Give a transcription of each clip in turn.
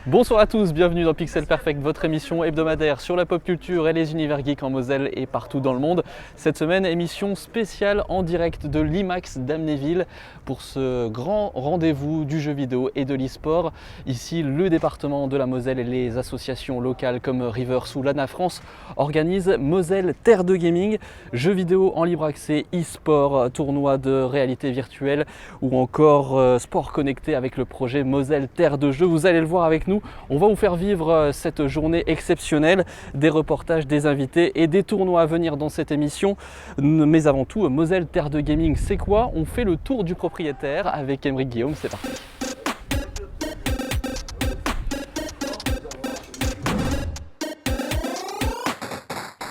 Bonsoir à tous, bienvenue dans Pixel Perfect, votre émission hebdomadaire sur la pop culture et les univers geeks en Moselle et partout dans le monde. Cette semaine, émission spéciale en direct de l'IMAX d'Amnéville pour ce grand rendez-vous du jeu vidéo et de l'e-sport. Ici, le département de la Moselle et les associations locales comme Rivers ou l'ANA France organisent Moselle Terre de Gaming, jeux vidéo en libre accès, e-sport, tournois de réalité virtuelle ou encore sport connecté avec le projet Moselle Terre de Jeux. Vous allez le voir avec nous. On va vous faire vivre cette journée exceptionnelle, des reportages, des invités et des tournois à venir dans cette émission. Mais avant tout, Moselle Terre de Gaming, c'est quoi? On fait le tour du propriétaire avec Aymeric Guillaume, c'est parti.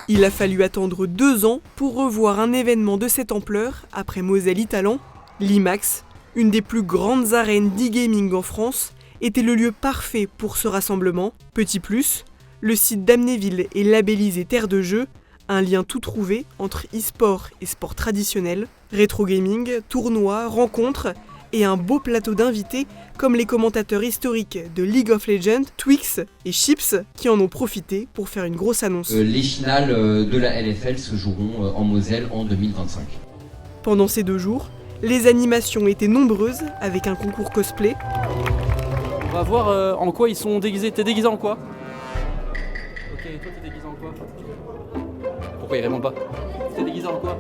Il a fallu attendre 2 ans pour revoir un événement de cette ampleur après Moselle Italan. L'IMAX, une des plus grandes arènes d'e-gaming en France, était le lieu parfait pour ce rassemblement. Petit plus, le site d'Amnéville est labellisé Terre de Jeux, un lien tout trouvé entre e-sport et sport traditionnel, rétro gaming, tournois, rencontres et un beau plateau d'invités comme les commentateurs historiques de League of Legends, Twix et Chips qui en ont profité pour faire une grosse annonce. Les finales de la LFL se joueront en Moselle en 2025. Pendant ces 2 jours, les animations étaient nombreuses avec un concours cosplay. On va voir en quoi ils sont déguisés. T'es déguisé en quoi? Ok, et toi t'es déguisé en quoi? Pourquoi ils répondent pas? T'es déguisé en quoi?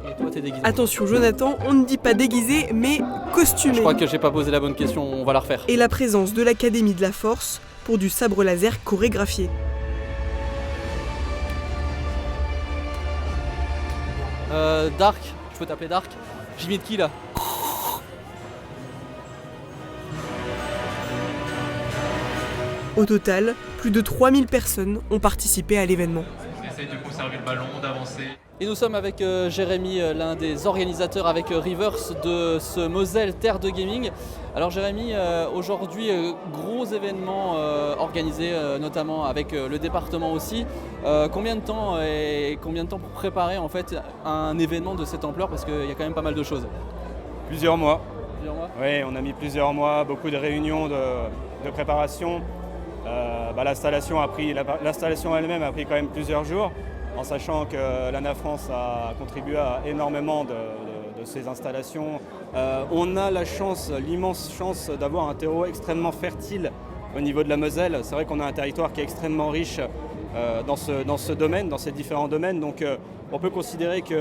Et toi t'es déguisé en quoi? Attention Jonathan, on ne dit pas déguisé mais costumé. Je crois que j'ai pas posé la bonne question, on va la refaire. Et la présence de l'Académie de la Force pour du sabre laser chorégraphié. Dark, je peux t'appeler Dark? J'imite qui là? Au total, plus de 3000 personnes ont participé à l'événement. On essaye de conserver le ballon, d'avancer. Et nous sommes avec Jérémy, l'un des organisateurs avec Rivers de ce Moselle Terre de Gaming. Alors Jérémy, aujourd'hui, gros événement organisé notamment avec le département aussi. Combien de temps pour préparer en fait un événement de cette ampleur? Parce qu'il y a quand même pas mal de choses. Plusieurs mois. Plusieurs mois. Oui, on a mis plusieurs mois, beaucoup de réunions de préparation. L'installation elle-même a pris quand même plusieurs jours, en sachant que l'ANA France a contribué à énormément de ces installations. On a l'immense chance d'avoir un terreau extrêmement fertile au niveau de la Moselle. C'est vrai qu'on a un territoire qui est extrêmement riche dans ce domaine, dans ces différents domaines. Donc on peut considérer qu'on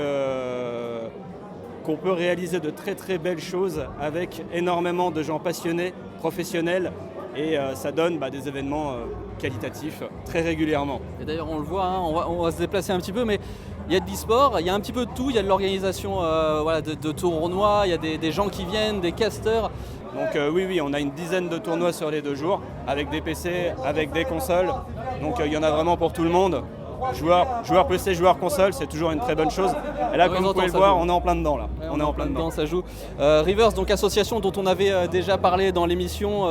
peut réaliser de très très belles choses avec énormément de gens passionnés, professionnels. Et ça donne des événements qualitatifs très régulièrement. Et d'ailleurs on le voit, hein, on va se déplacer un petit peu, mais il y a de l'e-sport, il y a un petit peu de tout, il y a de l'organisation de tournois, il y a des gens qui viennent, des casters. Donc oui, on a une dizaine de tournois sur les 2 jours, avec des PC, avec des consoles. Donc il y en a vraiment pour tout le monde. Joueurs PC, joueurs console, c'est toujours une très bonne chose. Et là, comme vous pouvez le voir, on est en plein dedans là. Ouais, on est en plein dedans. Ça joue. Rivers, donc association dont on avait déjà parlé dans l'émission,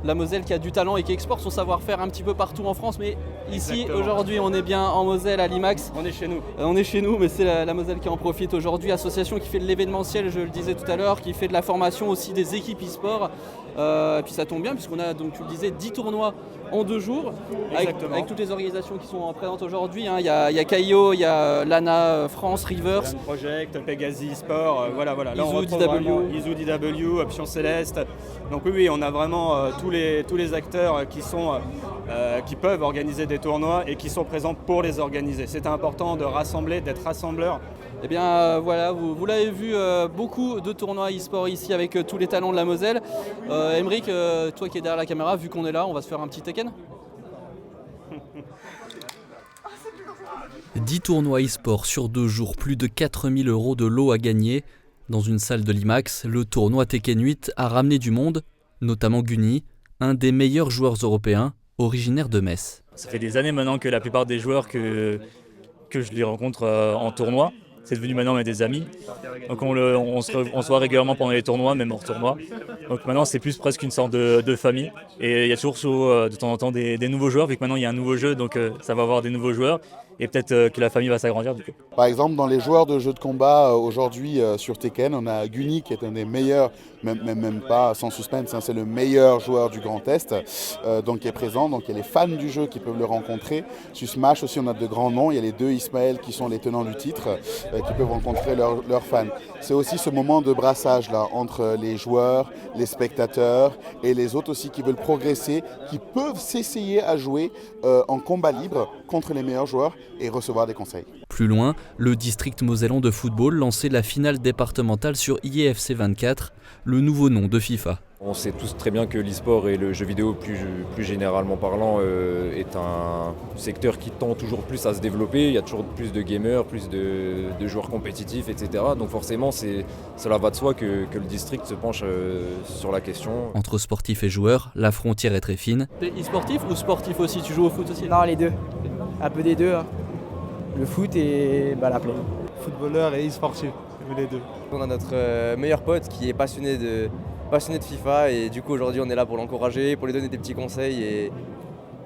la Moselle qui a du talent et qui exporte son savoir-faire un petit peu partout en France. Mais ici, aujourd'hui, on est bien en Moselle à l'IMAX. On est chez nous. On est chez nous, mais c'est la Moselle qui en profite aujourd'hui. Association qui fait de l'événementiel, je le disais tout à l'heure, qui fait de la formation aussi des équipes e-sport. Et puis ça tombe bien puisqu'on a, donc tu le disais, 10 tournois en 2 jours avec toutes les organisations qui sont présentes aujourd'hui. Il y a Caio, il y a l'ANA France, Rivers, Land Project, Pegasi Sport, voilà. Là, Izu, on retrouve vraiment Izu, DW, Option Céleste. Donc oui, on a vraiment tous les acteurs qui peuvent organiser des tournois et qui sont présents pour les organiser. C'est important de rassembler, d'être rassembleur. Eh bien voilà, vous l'avez vu, beaucoup de tournois e-sport ici avec tous les talents de la Moselle. Aymeric, toi qui es derrière la caméra, vu qu'on est là, on va se faire un petit Tekken. 10 tournois e-sport sur 2 jours, plus de 4000 € de lot à gagner. Dans une salle de l'IMAX, le tournoi Tekken 8 a ramené du monde, notamment Guni, un des meilleurs joueurs européens, originaire de Metz. Ça fait des années maintenant que la plupart des joueurs que je les rencontre en tournoi, c'est devenu maintenant des amis. Donc on se voit régulièrement pendant les tournois, même hors tournoi. Donc maintenant c'est plus presque une sorte de famille. Et il y a toujours de temps en temps des nouveaux joueurs, vu que maintenant il y a un nouveau jeu, donc ça va avoir des nouveaux joueurs. et peut-être que la famille va s'agrandir du coup. Par exemple, dans les joueurs de jeux de combat aujourd'hui sur Tekken, on a Guni qui est un des meilleurs, même pas sans suspense, c'est le meilleur joueur du Grand Est, donc qui est présent. Donc il y a les fans du jeu qui peuvent le rencontrer. Sur Smash aussi, on a de grands noms. Il y a les 2 Ismaël qui sont les tenants du titre, qui peuvent rencontrer leurs fans. C'est aussi ce moment de brassage là entre les joueurs, les spectateurs et les autres aussi qui veulent progresser, qui peuvent s'essayer à jouer en combat libre contre les meilleurs joueurs et recevoir des conseils. Plus loin, le district mosellan de football lançait la finale départementale sur IEFC 24, le nouveau nom de FIFA. On sait tous très bien que l'e-sport et le jeu vidéo plus généralement parlant est un secteur qui tend toujours plus à se développer. Il y a toujours plus de gamers, plus de joueurs compétitifs, etc. Donc forcément, cela va de soi que le district se penche sur la question. Entre sportifs et joueurs, la frontière est très fine. T'es e-sportif ou sportif aussi? Tu joues au foot aussi? Non, les deux. Un peu des deux. Hein. Le foot et la play. Footballeur et e-sportif, les deux. On a notre meilleur pote qui est passionné de FIFA et du coup aujourd'hui on est là pour l'encourager, pour lui donner des petits conseils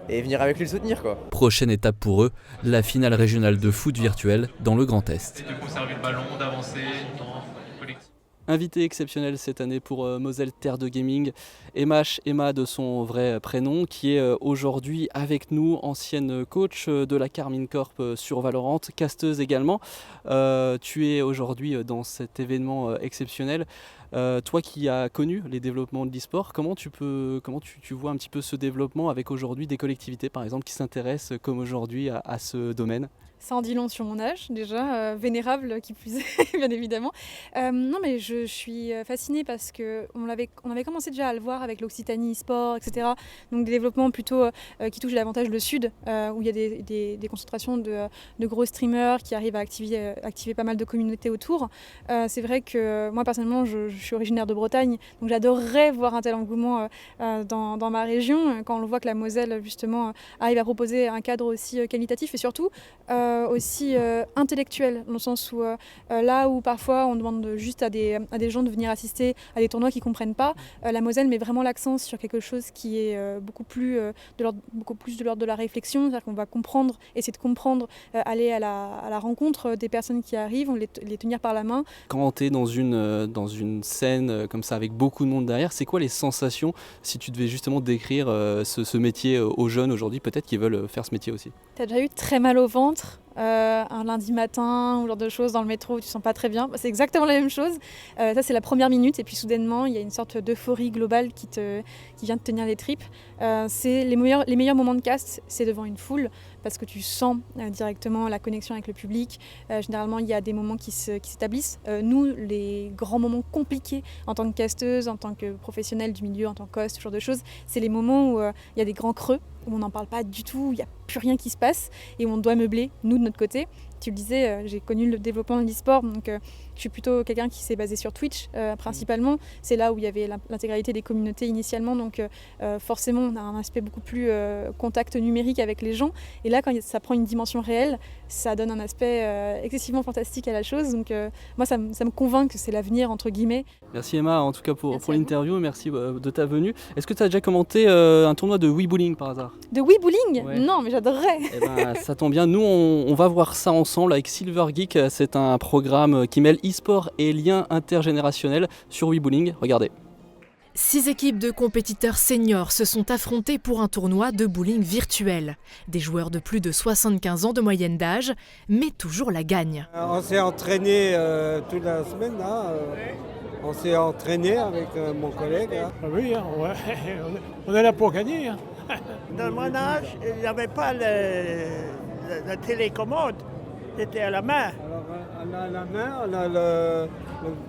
et venir avec lui le soutenir quoi. Prochaine étape pour eux, la finale régionale de foot virtuel dans le Grand Est. De conserver le ballon, d'avancer dans collectif. Invité exceptionnel cette année pour Moselle Terre de Gaming, Emma de son vrai prénom, qui est aujourd'hui avec nous, ancienne coach de la Carmine Corp sur Valorant, casteuse également. Tu es aujourd'hui dans cet événement exceptionnel. Toi qui as connu les développements de l'e-sport, comment tu vois un petit peu ce développement avec aujourd'hui des collectivités par exemple qui s'intéressent comme aujourd'hui à ce domaine? Ça en dit long sur mon âge, déjà, vénérable qui plus est, bien évidemment. Non, mais je suis fascinée parce qu'on avait commencé déjà à le voir avec l'Occitanie e-sport, etc. Donc des développements plutôt qui touchent davantage le sud, où il y a des concentrations de gros streamers qui arrivent à activer pas mal de communautés autour. C'est vrai que moi, personnellement, je suis originaire de Bretagne, donc j'adorerais voir un tel engouement dans ma région, quand on voit que la Moselle, justement, arrive à proposer un cadre aussi qualitatif et surtout aussi intellectuel, dans le sens où là où parfois on demande juste à des gens de venir assister à des tournois qui ne comprennent pas, la Moselle met vraiment l'accent sur quelque chose qui est beaucoup plus de l'ordre de la réflexion, c'est-à-dire qu'on va comprendre, essayer de comprendre, aller à la rencontre des personnes qui arrivent, on les tenir par la main. Quand tu es dans une scène comme ça avec beaucoup de monde derrière, c'est quoi les sensations si tu devais justement décrire ce métier aux jeunes aujourd'hui, peut-être qui veulent faire ce métier aussi? T'as déjà eu très mal au ventre un lundi matin ou genre de choses dans le métro où tu te sens pas très bien? C'est exactement la même chose. Ça c'est la première minute et puis soudainement il y a une sorte d'euphorie globale qui vient te tenir les tripes. C'est les meilleurs moments de cast, c'est devant une foule parce que tu sens directement la connexion avec le public. Généralement il y a des moments qui s'établissent. Nous, les grands moments compliqués en tant que casteuse, en tant que professionnelle du milieu, en tant que host, ce genre de choses, c'est les moments où il y a des grands creux, où on n'en parle pas du tout, il n'y a plus rien qui se passe et où on doit meubler, nous de notre côté. Tu le disais, j'ai connu le développement de l'e-sport, donc je suis plutôt quelqu'un qui s'est basé sur Twitch principalement. C'est là où il y avait l'intégralité des communautés initialement, donc forcément on a un aspect beaucoup plus contact numérique avec les gens. Et là, quand ça prend une dimension réelle, ça donne un aspect excessivement fantastique à la chose. Donc moi, ça me convainc que c'est l'avenir, entre guillemets. Merci Emma, en tout cas pour l'interview, merci de ta venue. Est-ce que tu as déjà commenté un tournoi de Wii Bowling par hasard? De Wii Bowling? Ouais. Non, mais j'adorerais. Eh ben, ça tombe bien, nous on va voir ça ensemble avec Silver Geek. C'est un programme qui mêle e-sport et liens intergénérationnels sur Wii Bowling. Regardez. 6 équipes de compétiteurs seniors se sont affrontées pour un tournoi de bowling virtuel. Des joueurs de plus de 75 ans de moyenne d'âge, mais toujours la gagne. On s'est entraîné toute la semaine, là. On s'est entraîné avec mon collègue. Là. Oui, on est là pour gagner. Dans mon âge, il n'y avait pas la télécommande. C'était à la main. Alors, on a à la main, on a le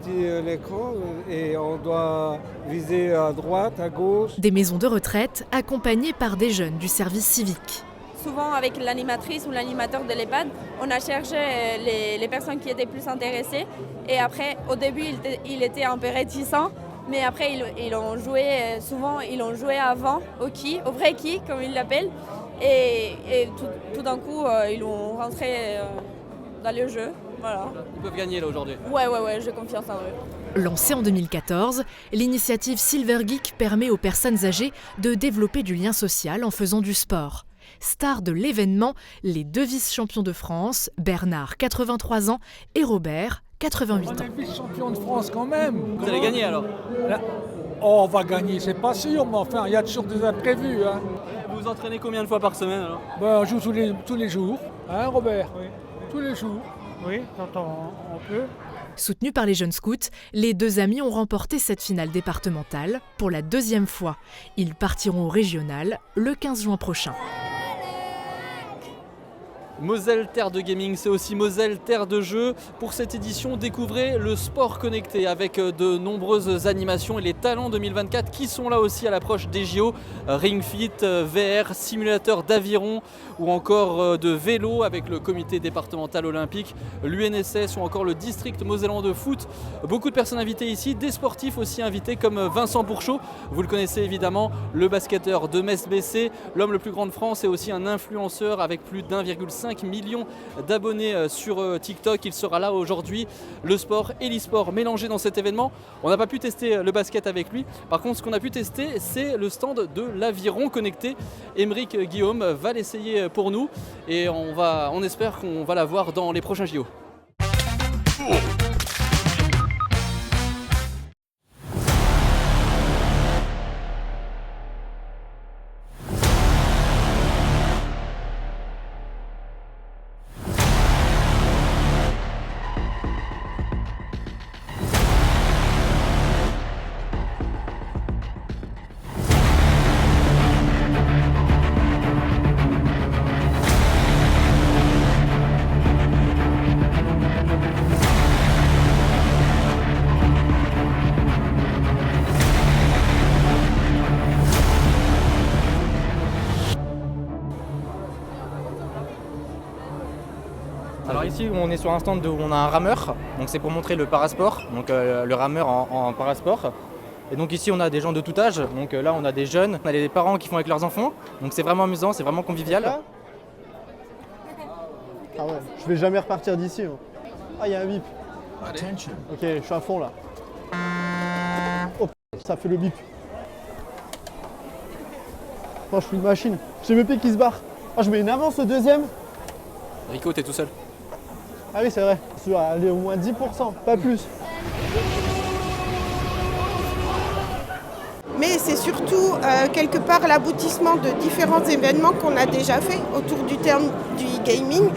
petit écran et on doit viser à droite, à gauche. Des maisons de retraite accompagnées par des jeunes du service civique. Souvent avec l'animatrice ou l'animateur de l'EHPAD, on a cherché les personnes qui étaient plus intéressées. Et après, au début, il était un peu réticent. Mais après, ils ont joué, souvent ils ont joué avant au vrai qui, comme ils l'appellent. Et tout d'un coup, ils ont rentré dans le jeu. Voilà. Ils peuvent gagner là aujourd'hui. Ouais, j'ai confiance en eux. Lancée en 2014, l'initiative Silver Geek permet aux personnes âgées de développer du lien social en faisant du sport. Stars de l'événement, les 2 vice-champions de France, Bernard, 83 ans, et Robert, 88 ans. On est vice-champion de France quand même. Vous allez gagner alors? Oh, on va gagner, c'est pas sûr, mais enfin, il y a toujours des imprévus. Hein. Vous vous entraînez combien de fois par semaine alors? On joue tous les jours, hein Robert? Oui. Tous les jours. Oui, quand on peut. Soutenus par les jeunes scouts, les 2 amis ont remporté cette finale départementale pour la 2e fois. Ils partiront au régional le 15 juin prochain. Moselle Terre de Gaming, c'est aussi Moselle Terre de Jeux. Pour cette édition, découvrez le sport connecté avec de nombreuses animations et les talents 2024 qui sont là aussi à l'approche des JO. Ring Fit, VR, simulateur d'aviron ou encore de vélo avec le comité départemental olympique, l'UNSS ou encore le district mosellan de foot. Beaucoup de personnes invitées ici, des sportifs aussi invités comme Vincent Pourchaud. Vous le connaissez évidemment, le basketteur de Metz-BC, l'homme le plus grand de France et aussi un influenceur avec plus d'1,5 millions d'abonnés sur TikTok. Il sera là aujourd'hui. Le sport et l'e-sport mélangés dans cet événement. On n'a pas pu tester le basket avec lui. Par contre, ce qu'on a pu tester, c'est le stand de l'aviron connecté. Émeric Guillaume va l'essayer pour nous et on espère qu'on va la voir dans les prochains JO. Alors ici on est sur un stand où on a un rameur, donc c'est pour montrer le parasport, donc le rameur en parasport. Et donc ici on a des gens de tout âge, donc là on a des jeunes, on a des parents qui font avec leurs enfants, donc c'est vraiment amusant, c'est vraiment convivial. Ah ouais, je vais jamais repartir d'ici. Ah, il y a un bip. Ok, je suis à fond là. Oh, ça fait le bip. Oh, je suis une machine. J'ai mes pieds qui se barrent. Oh, je mets une avance au deuxième. Rico, t'es tout seul? Ah oui, c'est vrai. Je dois aller au moins 10%, pas plus. Mais c'est surtout quelque part l'aboutissement de différents événements qu'on a déjà fait autour du terme du e-gaming.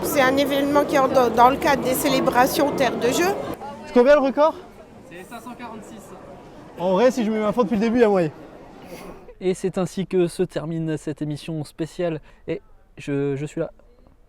C'est un événement qui est dans le cadre des célébrations Terre de Jeux. C'est combien le record? C'est 546. En vrai, si je mets ma faute depuis le début, il y a moyen. Et c'est ainsi que se termine cette émission spéciale. Et je suis là.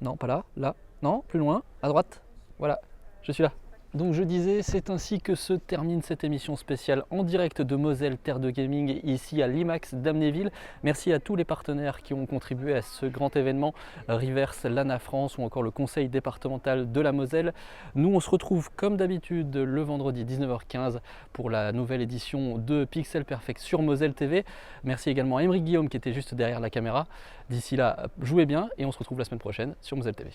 Non, pas là, là. Non, plus loin, à droite. Voilà, je suis là. Donc je disais, c'est ainsi que se termine cette émission spéciale en direct de Moselle Terre de Gaming, ici à l'IMAX d'Amnéville. Merci à tous les partenaires qui ont contribué à ce grand événement, Rivers, l'ANA France ou encore le conseil départemental de la Moselle. Nous, on se retrouve comme d'habitude le vendredi 19h15 pour la nouvelle édition de Pixel Perfect sur Moselle TV. Merci également à Émeric Guillaume qui était juste derrière la caméra. D'ici là, jouez bien et on se retrouve la semaine prochaine sur Moselle TV.